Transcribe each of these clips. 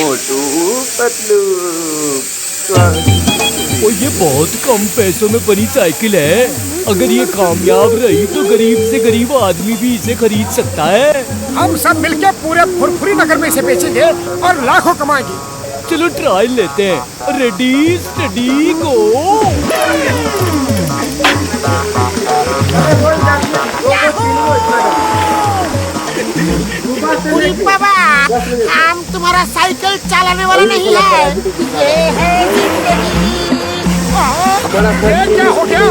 मोटू पतलू। और ये बहुत कम पैसों में बनी साइकिल है। अगर ये कामयाब रही तो गरीब से गरीब आदमी भी इसे खरीद सकता है। हम सब मिलके पूरे फुरफुरी नगर में इसे बेचेंगे और लाखों कमाएंगे। चलो ट्रायल लेते हैं। रेडी स्टडी गो। बाबा, हम तुम्हारा साइकिल चलाने वाला नहीं है। ये है जिंदगी। ये क्या हो गया?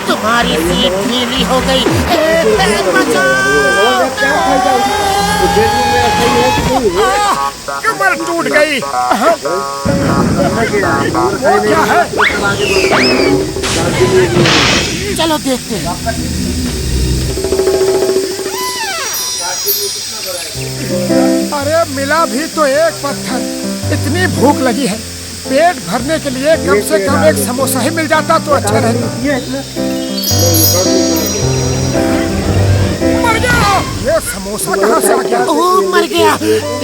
तुम्हारी सीट ढीली हो गई। कमर टूट गई। वो क्या है? चलो देखते हैं। अरे मिला भी तो एक पत्थर। इतनी भूख लगी है, पेट भरने के लिए कम से कम एक समोसा ही मिल जाता तो अच्छा रहता। मर गया। ये समोसा कहाँ से आ गया? ओह, मर गया।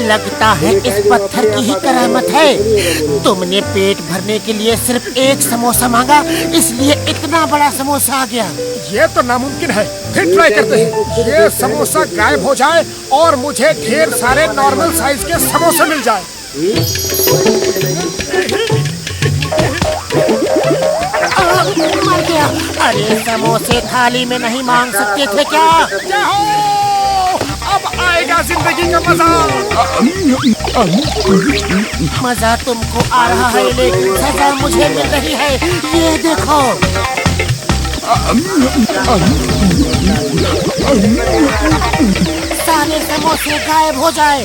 लगता है इस पत्थर की ही करामत है। तुमने पेट भरने के लिए सिर्फ एक समोसा मांगा, इसलिए इतना बड़ा समोसा आ गया। ये तो नामुमकिन है। फिर ट्राई करते हैं। ये समोसा गायब हो जाए और मुझे ढेर सारे नॉर्मल साइज के समोसे मिल जाए। मर गया। अरे समोसे थाली में नहीं मांग सकते थे क्या? अब आएगा जिंदगी का मजा। मजा तुमको आ रहा है, लेकिन सजा मुझे मिल रही है। ये देखो। सारे समोसे गायब हो जाए।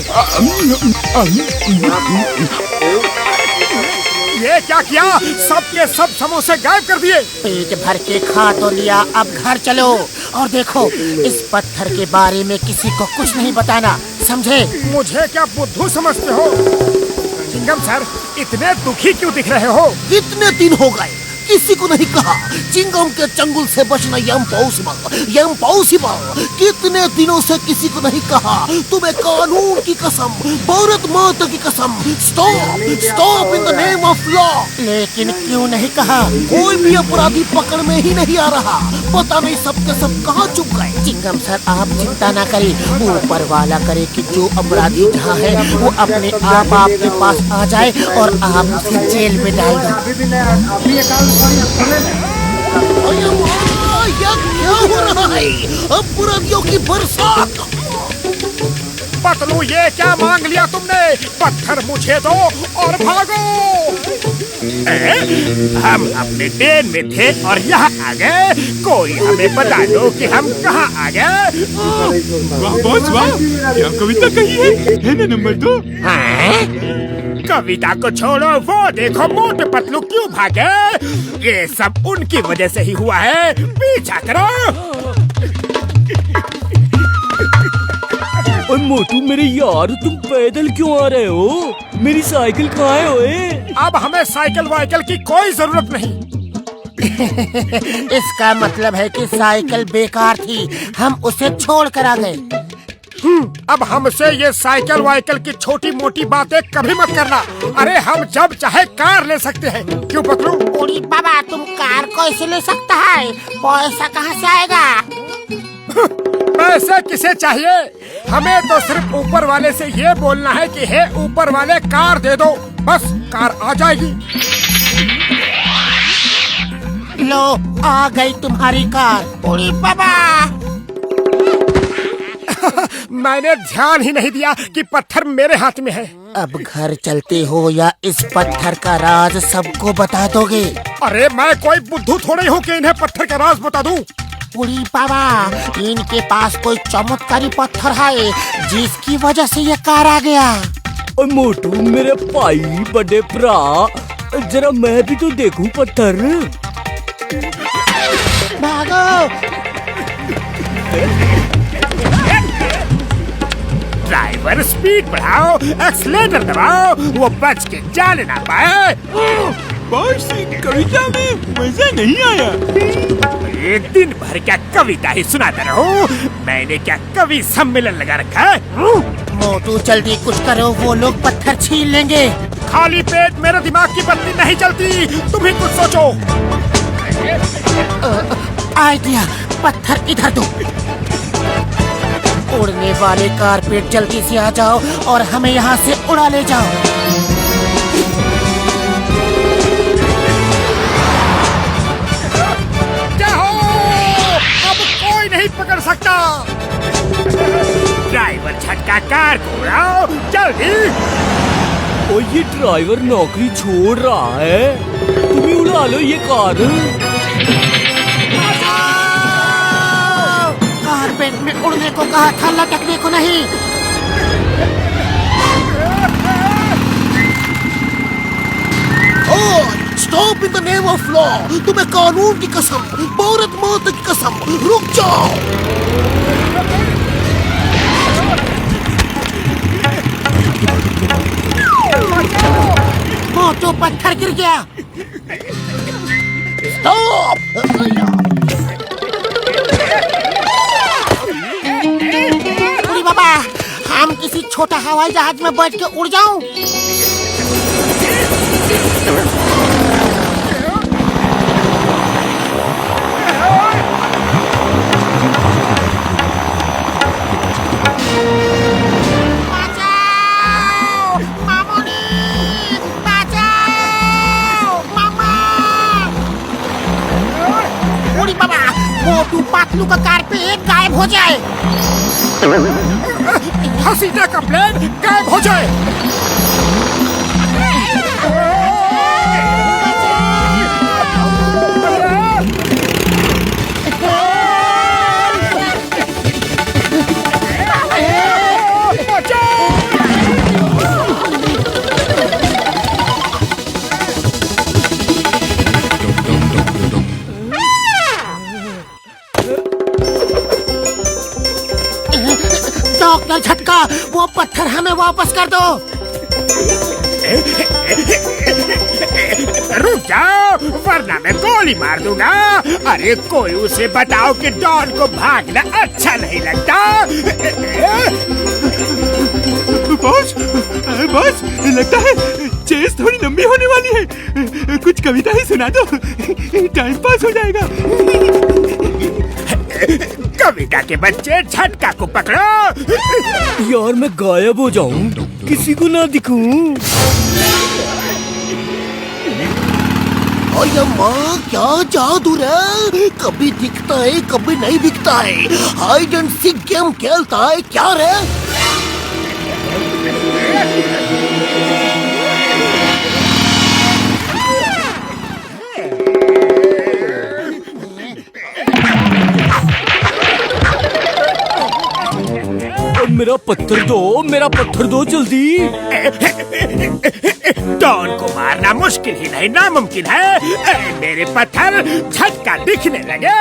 ये क्या किया? सबके सब समोसे गायब कर दिए। पेट भर के खा तो लिया, अब घर चलो और देखो, इस पत्थर के बारे में किसी को कुछ नहीं बताना, समझे? मुझे क्या बुद्धू समझते हो? चिंगम सर, इतने दुखी क्यों दिख रहे हो? कितने दिन हो गए किसी को नहीं कहा। चिंगम के चंगुल से बचना इम्पॉसिबल। कितने दिनों से किसी को नहीं कहा। तुम्हें कानून की कसम, भारत माता की कसम, stop in the name of law. लेकिन क्यों नहीं कहा? कोई भी अपराधी पकड़ में ही नहीं आ रहा। पता नहीं सबके सब कहाँ चुप गए। चिंगम सर, आप चिंता ना करें। ऊपर वाला करे कि जो अपराधी जहाँ है वो अपने आप आपके पास आ जाए और आप उसे जेल में डाल दें। क्या हो रहा है? अपराधियों की बरसात। पतलू, ये क्या मांग लिया तुमने? पत्थर मुझे दो और भागो। हम अपने ट्रेन में थे और यहाँ आ गए। कोई हमें बता दो कि हम कहाँ आ गए। वाह बॉस वाह, क्या कविता कही है ना नंबर 2। कविता को छोड़ो, वो देखो मोटे पतलू क्यों भागे। ये सब उनकी वजह से ही हुआ है। पीछा करो। और मोटू मेरे यार, तुम पैदल क्यों आ रहे हो? मेरी साइकिल कहाँ है ओए? अब हमें साइकिल वाइकिल की कोई जरूरत नहीं। इसका मतलब है कि साइकिल बेकार थी, हम उसे छोड़ कर आ गए। अब हमसे ये साइकिल वाइकिल की छोटी मोटी बातें कभी मत करना। अरे हम जब चाहे कार ले सकते हैं। क्यों पतलू? ओरी बाबा, तुम कार कैसे ले सकता है? पैसा कहाँ से आएगा? पैसे किसे चाहिए? हमें तो सिर्फ ऊपर वाले से ये बोलना है कि हे ऊपर वाले, कार दे दो, बस कार आ जाएगी। लो, आ गई तुम्हारी कार। ओरी बाबा, मैंने ध्यान ही नहीं दिया कि पत्थर मेरे हाथ में है। अब घर चलते हो या इस पत्थर का राज सबको बता दोगे? अरे मैं कोई बुद्धू थोड़ी हूँ कि इन्हें पत्थर का राज बता दूं। ओरी बाबा, इनके पास कोई चमत्कारी पत्थर है जिसकी वजह से ये कार आ गया। और मोटू मेरे भाई, बड़े भरा, जरा मैं भी तो देखूं पत्थर। भागो। ड्राइवर, स्पीड बढ़ाओ, एक्सीलेटर दबाओ, वो बच के जाने ना पाए। बॉस कविता में मजा नहीं आया। ये दिन भर क्या कविता ही सुनाता रहो। मैंने क्या कवि सम्मेलन लगा रखा है? मोटू जल्दी कुछ करो, वो लोग पत्थर छीन लेंगे। खाली पेट मेरे दिमाग की बत्ती नहीं चलती, तुम ही कुछ सोचो। आइडिया, पत्थर इधर दो। उड़ने वाले कारपेट जल्दी से आ जाओ और हमें यहाँ से उड़ा ले जाओ। जाओ, अब कोई नहीं पकड़ सकता। ड्राइवर झटका कार को उड़ाओ जल्दी। और ये ड्राइवर नौकरी छोड़ रहा है, तुम ही उड़ा लो ये कार। कारपेट में उड़ने को कहा था, लटकने को नहीं। Stop in the name of law. तुम्हें कानून की कसम, भारत माता की कसम, रुक जाओ। मोटू पत्थर गिर गया। स्टॉप। बाबा, हम किसी छोटा हवाई जहाज में बैठ के उड़ जाऊं? बचाओ! मामूनी! बचाओ! मामा! उड़ी बाबा, मोटू पतलू का कारपेट गायब हो जाए। हसीना का प्लेन गायब हो जाए। डॉक्टर झटका, वो पत्थर हमें वापस कर दो। रुक जाओ वरना मैं गोली मार दूंगा। अरे कोई उसे बताओ कि डॉन को भागना अच्छा नहीं लगता। बॉस बॉस, लगता है चेस थोड़ी लंबी होने वाली है। कुछ कविता ही सुना दो, टाइम पास हो जाएगा। कविता के बच्चे झटका को पकड़ो। यार मैं गायब हो जाऊं, किसी को ना दिखूं। अरे माँ, क्या जादू रे, कभी दिखता है कभी नहीं दिखता है। हाइड एंड सीक गेम खेलता है क्या रे? मेरा पत्थर दो जल्दी। डॉन को मारना मुश्किल ही नहीं नामुमकिन है। मेरे पत्थर झटका दिखने लगे।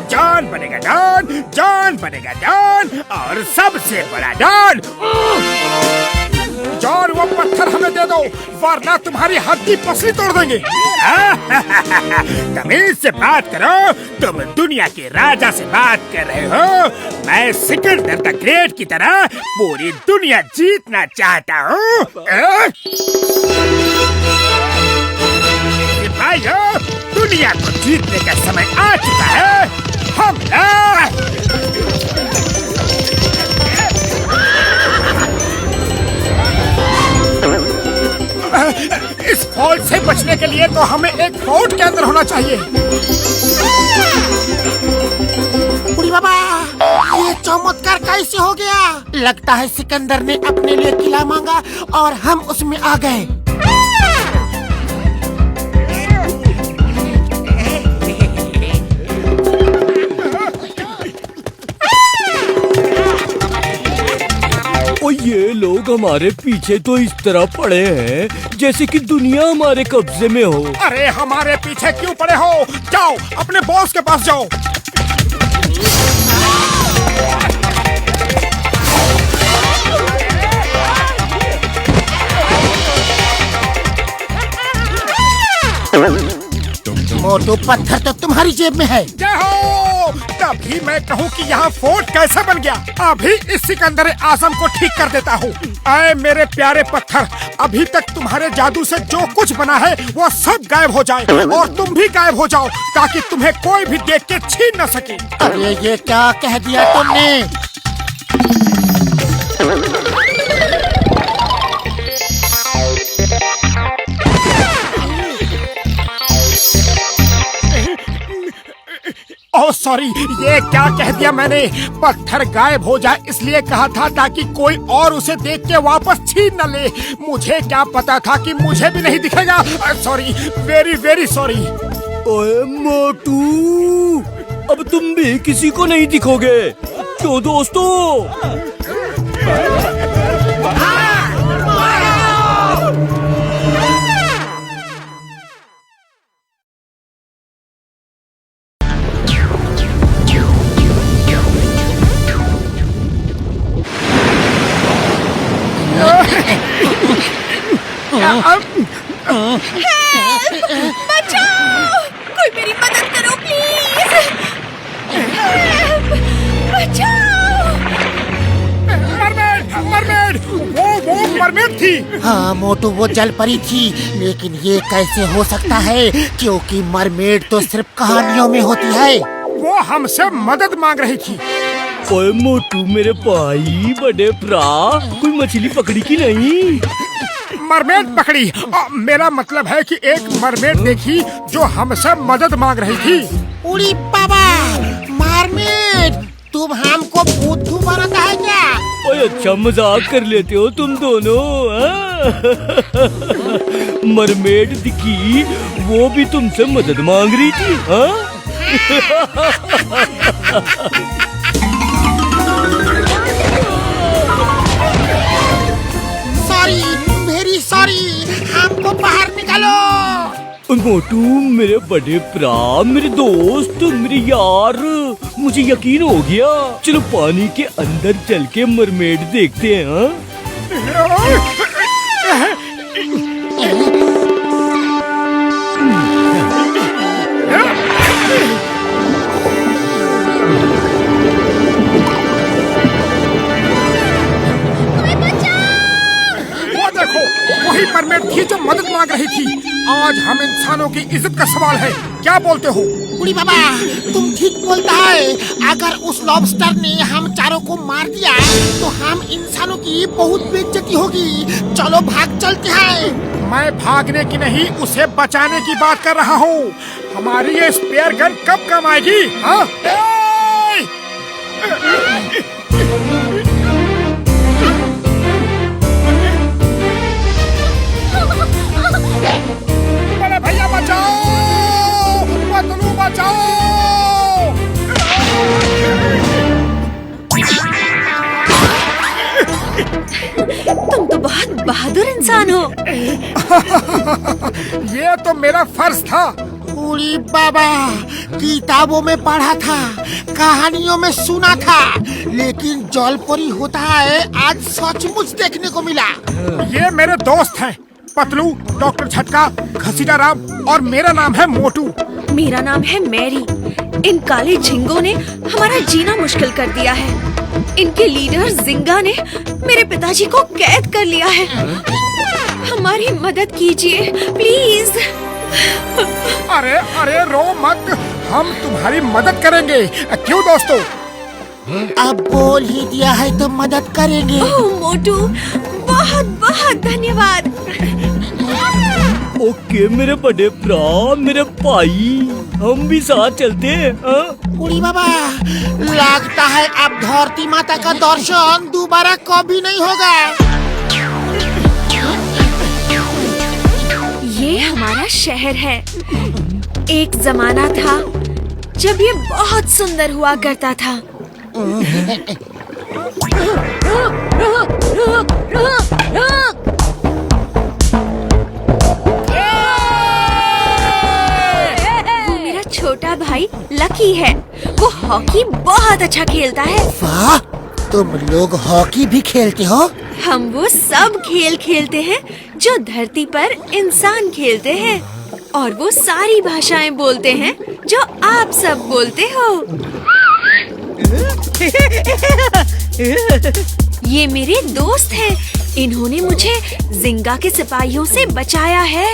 जॉन बनेगा डॉन, जॉन बनेगा डॉन, और सबसे बड़ा डॉन। जॉन, वो पत्थर हमें दे दो वरना तुम्हारी हड्डी पसली तोड़ देंगे। तमीज से बात करो, तुम दुनिया के राजा से बात कर रहे हो। मैं सिकंदर द ग्रेट की तरह पूरी दुनिया जीतना चाहता हूँ। भाइयों, दुनिया को जीतने का समय आ चुका है। हमला! इस फॉल्ट से बचने के लिए तो हमें एक फोर्ट के अंदर होना चाहिए। बुढ़ी बाबा, ये चमत्कार कैसे हो गया? लगता है सिकंदर ने अपने लिए किला मांगा और हम उसमें आ गए। और ये लोग हमारे पीछे तो इस तरह पड़े हैं जैसे कि दुनिया हमारे कब्जे में हो। अरे हमारे पीछे क्यों पड़े हो? जाओ अपने बॉस के पास जाओ। मोटू पत्थर तो तुम्हारी जेब में है। जय हो, तभी मैं कहूँ कि यहाँ फोर्ट कैसे बन गया। अभी इस सिकंदर आजम को ठीक कर देता हूँ। ऐ मेरे प्यारे पत्थर, अभी तक तुम्हारे जादू से जो कुछ बना है वो सब गायब हो जाए और तुम भी गायब हो जाओ, ताकि तुम्हें कोई भी देख के छीन न सके। अरे ये क्या कह दिया तुमने? ओह सॉरी, ये क्या कह दिया मैंने? पत्थर गायब हो जाए इसलिए कहा था ताकि कोई और उसे देख के वापस छीन न ले। मुझे क्या पता था कि मुझे भी नहीं दिखेगा। Sorry, very very sorry. ओए मोटू, अब तुम भी किसी को नहीं दिखोगे। क्यों दोस्तों? बचाओ! कोई मेरी मदद करो प्लीज! बचाओ! मरमेड, मरमेड, वो मरमेड थी। हाँ मोटू, वो जल परी थी, लेकिन ये कैसे हो सकता है? क्योंकि मरमेड तो सिर्फ कहानियों में होती है। वो हमसे मदद मांग रही थी। ओए मोटू मेरे भाई, बड़े भरा, कोई मछली पकड़ी की नहीं? मरमेड पकड़ी। मेरा मतलब है कि एक मरमेड देखी जो हमसे मदद मांग रही थी। उड़ी बाबा, मरमेड, तुम हमको बुद्धू बनाता है क्या? ओए अच्छा मजाक कर लेते हो तुम दोनों। मरमेड दिखी, वो भी तुमसे मदद मांग रही थी। हाँ? सॉरी, वेरी सॉरी, हमको बाहर निकालो। मोटू मेरे बड़े भरा, मेरे दोस्त, मेरे यार, मुझे यकीन हो गया। चलो पानी के अंदर चल के मरमेड देखते हैं। हाँ? वही मरमेड थी जो मदद मांग रही थी। आज हम इंसानों की इज्जत का सवाल है, क्या बोलते हो? उड़ी बाबा, तुम ठीक बोलता है। अगर उस लॉबस्टर ने हम चारों को मार दिया तो हम इंसानों की बहुत बेइज्जती होगी। चलो भाग चलते हैं। मैं भागने की नहीं, उसे बचाने की बात कर रहा हूँ। हमारी ये स्पेयर गन कब काम आएगी? हाँ? बड़े भैया बचाओ, पतलू बचाओ। तुम तो बहुत बहादुर इंसान हो। ये तो मेरा फर्ज था। उड़ी बाबा, किताबों में पढ़ा था, कहानियों में सुना था, लेकिन जलपरी होता है आज सचमुच देखने को मिला। ये मेरे दोस्त हैं, पतलू, डॉक्टर झटका, घसीटा राम और मेरा नाम है मोटू। मेरा नाम है मैरी। इन काले झिंगों ने हमारा जीना मुश्किल कर दिया है। इनके लीडर जिंगा ने मेरे पिताजी को कैद कर लिया है। हमारी मदद कीजिए प्लीज। अरे अरे रो मत, हम तुम्हारी मदद करेंगे। क्यों दोस्तों? अब बोल ही दिया है तो मदद करेंगे। ओह मोटू, बहुत बहुत धन्यवाद। ओके मेरे बड़े भरा, मेरे भाई, हम भी साथ चलते हैं। हाँ? उड़ी बाबा, लगता है अब धरती माता का दर्शन दोबारा कभी नहीं होगा। ये हमारा शहर है। एक जमाना था जब ये बहुत सुंदर हुआ करता था। वो मेरा छोटा भाई लकी है। वो हॉकी बहुत अच्छा खेलता है। वाह, तुम लोग हॉकी भी खेलते हो? हम वो सब खेल खेलते हैं जो धरती पर इंसान खेलते हैं। और वो सारी भाषाएं बोलते हैं जो आप सब बोलते हो। ये मेरे दोस्त हैं। इन्होंने मुझे जिंगा के सिपाहियों से बचाया है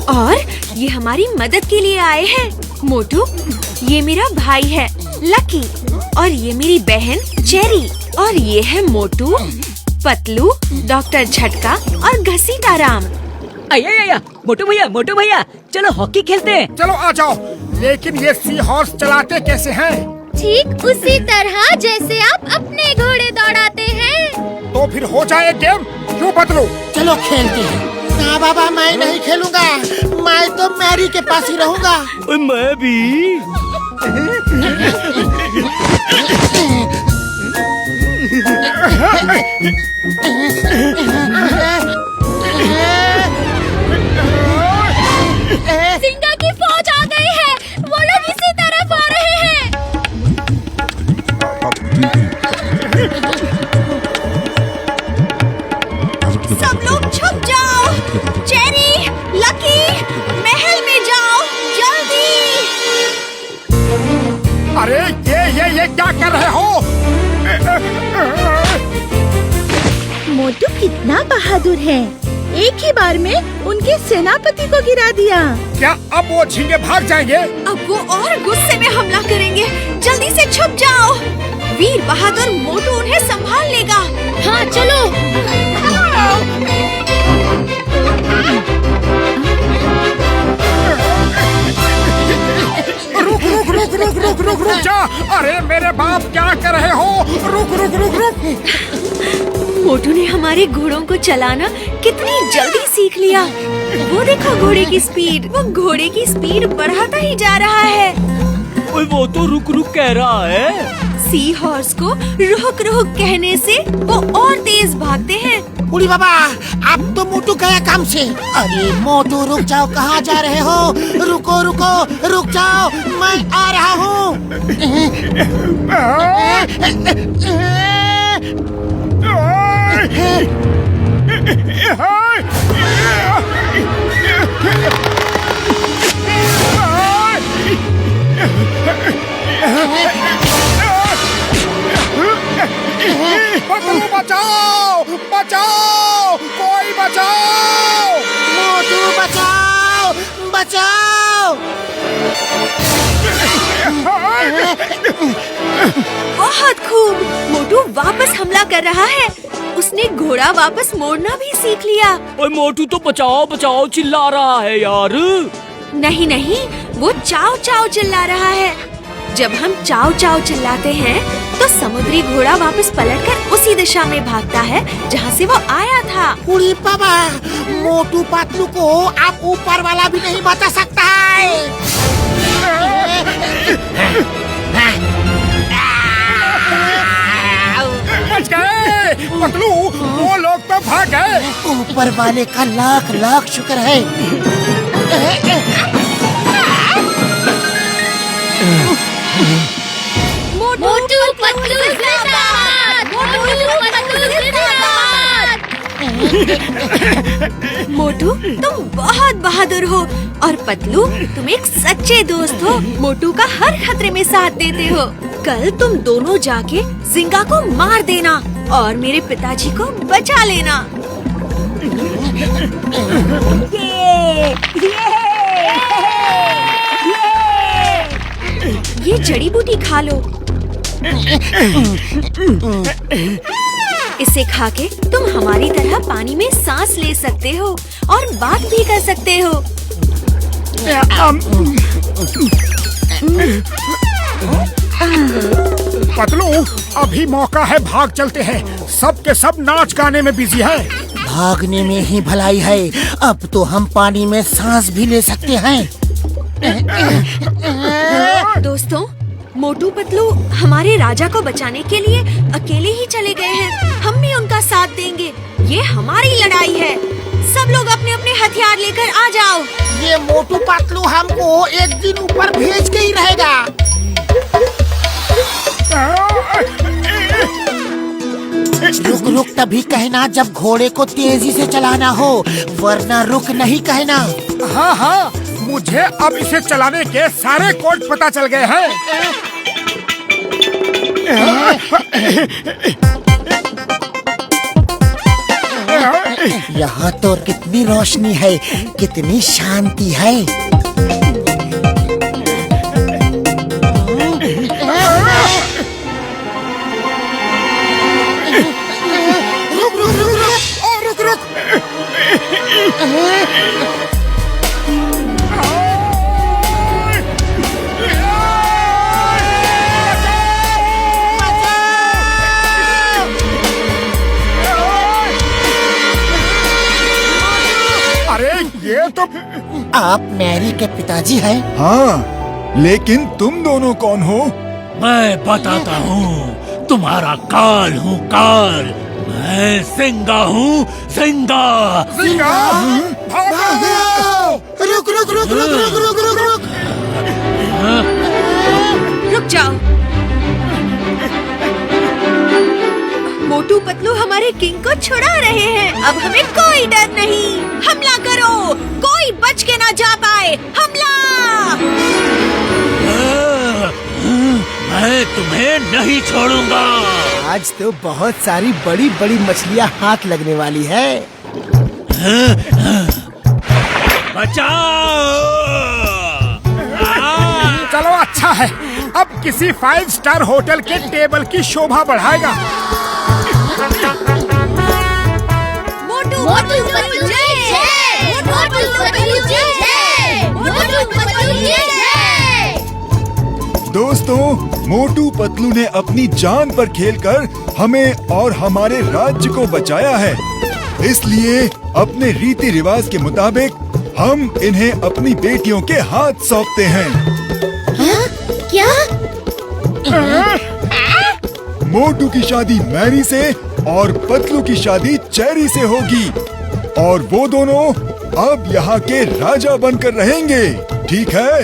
और ये हमारी मदद के लिए आए हैं। मोटू, ये मेरा भाई है लकी और ये मेरी बहन चेरी और ये है मोटू, पतलू, डॉक्टर झटका और घसीटाराम। आया मोटू भैया चलो हॉकी खेलते हैं। चलो आ जाओ। लेकिन ये सी हॉर्स चलाते कैसे हैं? ठीक उसी तरह जैसे आप अपने घोड़े दौड़ाते हैं। तो फिर हो जाए गेम, क्यों बदलो? चलो खेलते हैं। ना बाबा, मैं नहीं खेलूंगा। मैं तो मैरी के पास ही रहूंगा। और मैं भी। जिंगा की फौज आ गई है। वो लोग इसी तरफ आ रहे हैं। सब लोग छुप जाओ। चेरी, लकी, महल में जाओ जल्दी। अरे ये क्या कर रहे हो? मोटू कितना बहादुर है। एक ही बार में उनके सेनापति को गिरा दिया। क्या अब वो झींगे भाग जाएंगे? अब वो और गुस्से में हमला करेंगे। जल्दी से छुप जाओ। वीर बहादुर मोटू उन्हें संभाल लेगा। हाँ चलो। रुक जा। अरे मेरे बाप, क्या कर रहे हो? रुक। मोटू ने हमारे घोड़ों को चलाना कितनी जल्दी सीख लिया। वो देखो घोड़े की स्पीड। वो घोड़े की स्पीड बढ़ाता ही जा रहा है। ओए वो तो रुक कह रहा है। सी हॉर्स को रुक कहने से वो और तेज भागते हैं। उड़ी बाबा, अब तो मोटू गया काम से। अरे मोटू रुक जाओ, कहाँ जा रहे हो? रुको रुक जाओ, मैं आ रहा हूँ। बचाओ, कोई बचाओ। मोटू बचाओ। बहुत खूब। मोटू वापस हमला कर रहा है। उसने घोड़ा वापस मोड़ना भी सीख लिया। ओए मोटू तो बचाओ चिल्ला रहा है यार। नहीं, वो चाव चाव चिल्ला रहा है। जब हम चाव चाव चिल्लाते हैं तो समुद्री घोड़ा वापस पलटकर उसी दिशा में भागता है जहाँ से वो आया था। उड़ी बाबा, मोटू पतलू को आप ऊपर वाला भी नहीं बचा सकता है। बच गए। पतलू, वो लोग तो भाग गए। ऊपर वाले का लाख शुक्र है। मोटू पतलू जिंदाबाद। मोटू, तुम बहुत बहादुर हो और पतलू, तुम एक सच्चे दोस्त हो। मोटू का हर खतरे में साथ देते हो। कल तुम दोनों जाके जिंगा को मार देना और मेरे पिताजी को बचा लेना। ये जड़ी बूटी खा लो। इसे खाके तुम हमारी तरह पानी में सांस ले सकते हो और बात भी कर सकते हो। पतलू, अभी मौका है, भाग चलते हैं। सब के सब नाच गाने में बिजी है। भागने में ही भलाई है। अब तो हम पानी में सांस भी ले सकते हैं। दोस्तों, मोटू पतलू हमारे राजा को बचाने के लिए अकेले ही चले गए हैं। हम भी उनका साथ देंगे। ये हमारी लड़ाई है। सब लोग अपने अपने हथियार लेकर आ जाओ। ये मोटू पतलू हमको एक दिन ऊपर भेज के ही रहेगा। रुक तभी कहना जब घोड़े को तेजी से चलाना हो, वरना रुक नहीं कहना। हाँ, मुझे अब इसे चलाने के सारे कोड पता चल गए हैं। यहाँ तो कितनी रोशनी है, कितनी शांति है। रुक। अरे ये तो आप मैरी के पिताजी हैं? हाँ, लेकिन तुम दोनों कौन हो? मैं बताता हूँ, तुम्हारा काल हूँ काल। मैं सिंगा हूँ सिंगा। रुक। रुक जाओ। मोटू पतलू हमारे किंग को छुड़ा रहे हैं। अब हमें कोई डर नहीं। हमला करो, कोई बच के ना जा पाए। हमला! मैं तुम्हें नहीं छोड़ूंगा। आज तो बहुत सारी बड़ी बड़ी मछलियाँ हाथ लगने वाली है। बचाओ! चलो अच्छा है, अब किसी 5 स्टार होटल के टेबल की शोभा बढ़ाएगा। मोटू पतलू जय! मोटू पतलू जय! मोटू पतलू जय! दोस्तों, मोटू पतलू ने अपनी जान पर खेलकर हमें और हमारे राज्य को बचाया है। इसलिए अपने रीति रिवाज के मुताबिक हम इन्हें अपनी बेटियों के हाथ सौंपते हैं। क्या? मोटू की शादी मैरी से और पतलू की शादी चेरी से होगी और वो दोनों अब यहाँ के राजा बनकर रहेंगे। ठीक है?